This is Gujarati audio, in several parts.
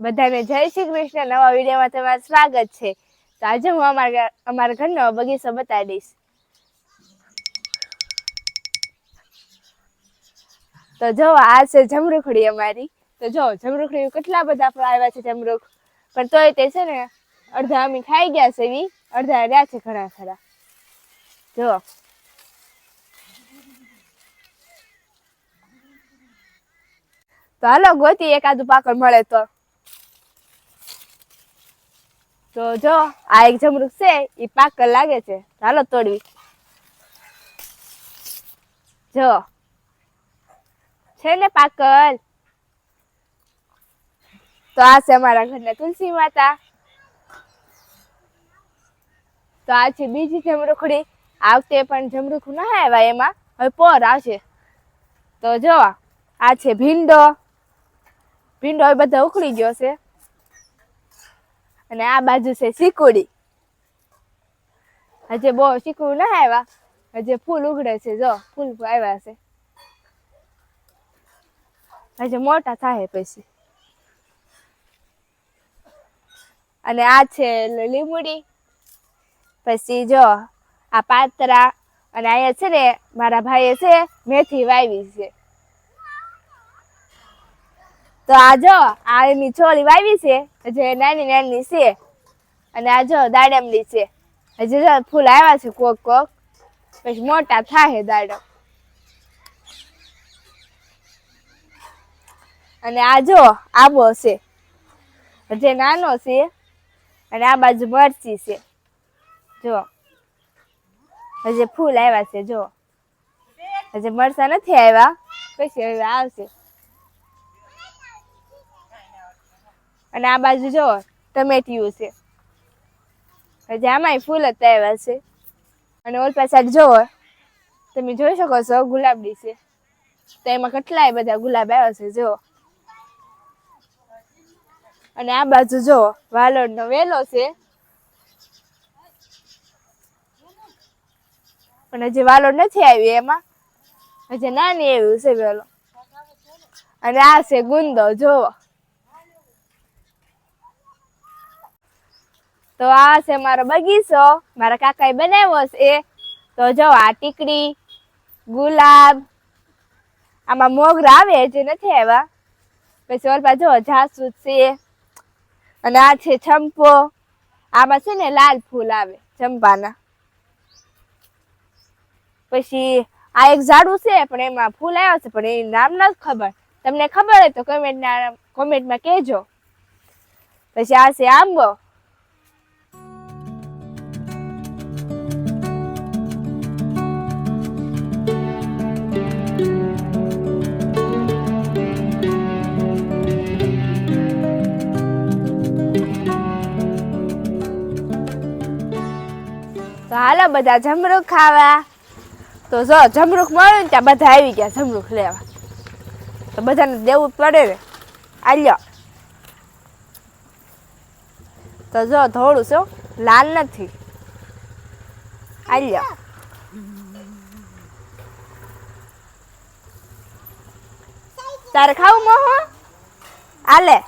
બધાને જય શ્રી કૃષ્ણ. નવા વિડીયોમાં તમારું સ્વાગત છે. તો આજે હું અમારા ઘરનો બગીચો બતાવી દઈશ. તો જો આ છે જમરૂખડી અમારી. તો જો જમરૂખડી કેટલા બધા આવ્યા છે જમરૂખ, પણ તોય તે છે ને અડધા અમે ખાઈ ગયા છે, એવી અડધા રહ્યા છે ઘણા ખરા. જો તો હાલો ગોતી એકાદું પાકળ મળે તો. તો જો આ એક જમરૂખ છે, એ પાકળ લાગે છે. હાલો તોડવી. જો છે ને પાકળ. તો આ છે અમારા ઘરના તુલસી માતા. તો આ છે બીજી જમરૂખડી. આ વખતે પણ જમરૂખ ના આવ્યા, એમાં હવે પોર આવશે. તો જો આ છે ભીંડો. ભીંડો હવે બધા ઉખડી ગયો છે. અને આ બાજુ છે ચીકુડી. હજે બહુ ચીકું ના આવ્યા, હજે ફૂલ ઉગડે છે. જો ફૂલ આવ્યા છે, હજે મોટા થાય પછી. અને આ છે લીમડી. પછી જો આ પાતરા. અને અહીંયા છે ને મારા ભાઈએ છે મેથી વાવી છે. તો આ જો આ એની છોલી વાવી છે, જે નાની નાની છે. અને આ જો દાડમડી છે, હજી જો ફૂલ આવ્યા છે કોક કોક, પછી મોટા થાય દાડમ. અને આ જો આબો છે, જે નાનો છે. અને આ બાજુ મરચી છે. જો હજી ફૂલ આવ્યા છે. જો હજી મરચા નથી આવ્યા, પછી હવે આવશે. અને આ બાજુ જો ટમેટિયું છે, હજી આમાંય ફૂલ જ આવ્યા છે. અને ઓલ પાછળ જો તમે જોઈ શકો છો ગુલાબડી છે. તો એમાં કેટલાય બધા ગુલાબ આવ્યા છે. જો અને આ બાજુ જો વાલોડનો વેલો છે, પણ હજી વાલોડ નથી આવી, એમાં હજી નાની એવું છે વેલો. અને આ છે ગુંદો. જોવો તો આ છે મારો બગીચો, મારા કાકાએ બનાવ્યો છે. તો જો આ ટીકડી, ગુલાબ, આમાં મોગરા આવે, જે નથી આવ્યા. પછી ઓલપા જો જાસૂદ છે. અને આ છે ચંપો. આમાં છે ને લાલ ફૂલ આવે ચંપાના. પછી આ એક ઝાડું છે, પણ એમાં ફૂલ આવ્યા છે, પણ એ નામ નથી ખબર. તમને ખબર હોય તો કોમેન્ટમાં કહેજો. પછી આ છે આંબો. તો હાલો બધા જમરૂખ ખાવા. તો જો જમરૂખ મળ્યું ને ત્યાં બધા આવી ગયા જમરૂખ લેવા. તો બધાને દેવું પડે ને. આલ્યો. તો જો થોડું છે, લાલ નથી. આલ્યો. તારે ખાવું મોહો? આલે.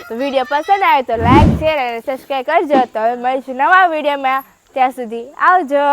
તો વિડીયો પસંદ આવે તો લાઈક, શેર અને સબસ્ક્રાઈબ કરજો. તો હવે મળીશું નવા વિડીયોમાં. ત્યાં સુધી આવજો.